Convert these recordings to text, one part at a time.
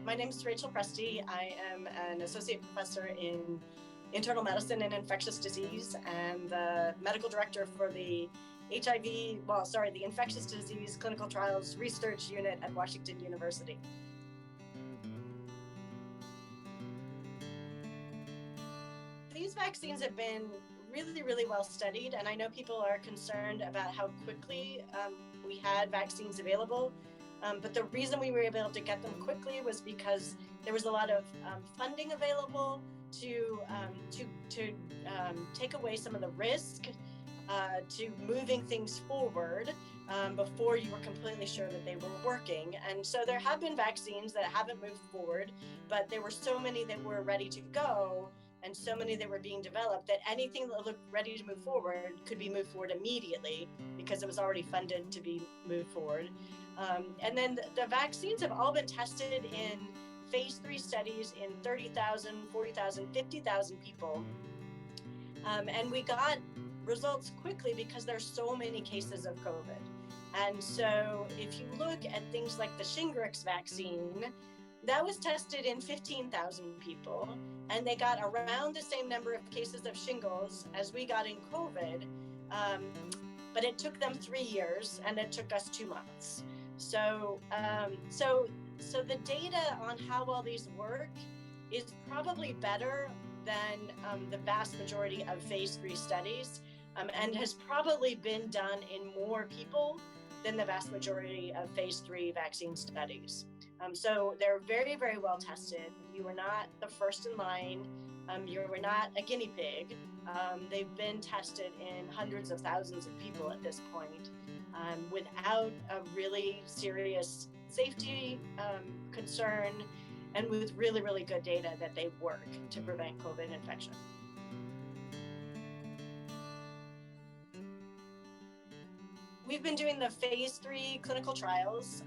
My name is Rachel Presti. I am an associate professor in internal medicine and infectious disease and the medical director for the the infectious disease clinical trials research unit at Washington University. These vaccines have been really well studied, and I know people are concerned about how quickly we had vaccines available. But the reason we were able to get them quickly was because there was a lot of funding available to take away some of the risk to moving things forward before you were completely sure that they were working. And so there have been vaccines that haven't moved forward, but there were so many that were ready to go and so many that were being developed that anything that looked ready to move forward could be moved forward immediately because it was already funded to be moved forward. And then the vaccines have all been tested in phase 3 studies in 30,000, 40,000, 50,000 people. And we got results quickly because there's so many cases of COVID. And so if you look at things like the Shingrix vaccine, that was tested in 15,000 people, and they got around the same number of cases of shingles as we got in COVID, but it took them 3 years, and it took us 2 months. So the data on how well these work is probably better than the vast majority of phase 3 studies, and has probably been done in more people than the vast majority of phase 3 vaccine studies. So they're very well tested. You were not the first in line. You were not a guinea pig. They've been tested in hundreds of thousands of people at this point without a really serious safety concern, and with really good data that they work to prevent COVID infection. We've been doing the phase 3 clinical trials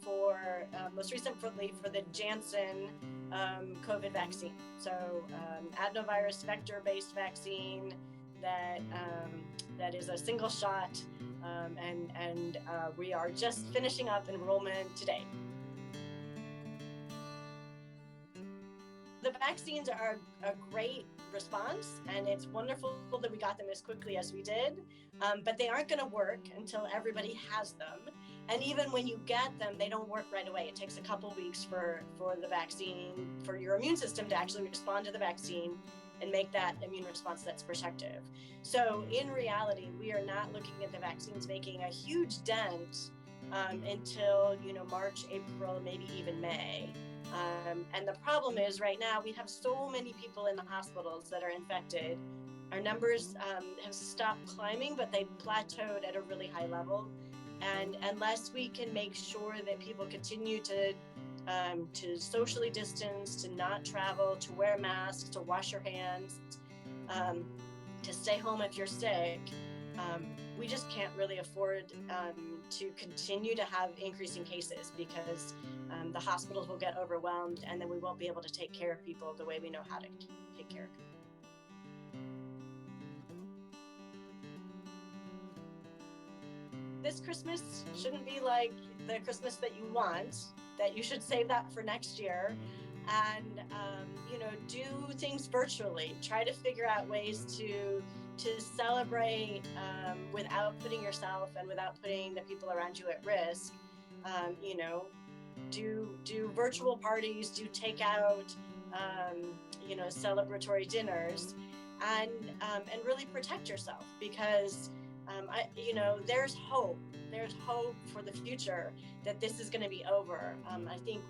for most recently for the Janssen COVID vaccine. So adenovirus vector-based vaccine that is a single shot, and we are just finishing up enrollment today. The vaccines are a great response, and it's wonderful that we got them as quickly as we did, but they aren't going to work until everybody has them. And even when you get them, they don't work right away. It takes a couple weeks for the vaccine, for your immune system to actually respond to the vaccine and make that immune response that's protective. So in reality, we are not looking at the vaccines making a huge dent until March, April, maybe even May. And the problem is right now we have so many people in the hospitals that are infected. Our numbers have stopped climbing, but they plateaued at a really high level. And unless we can make sure that people continue to socially distance, to not travel, to wear masks, to wash your hands, to stay home if you're sick, we just can't really afford to continue to have increasing cases, because the hospitals will get overwhelmed, and then we won't be able to take care of people the way we know how to take care of people. This Christmas shouldn't be like the Christmas that you want, that you should save that for next year, and do things virtually. Try to figure out ways to celebrate without putting yourself and without putting the people around you at risk. Do virtual parties, do takeout, celebratory dinners, and really protect yourself, because there's hope. There's hope for the future that this is going to be over. I think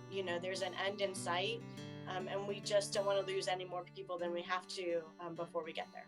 there's an end in sight, and we just don't want to lose any more people than we have to before we get there.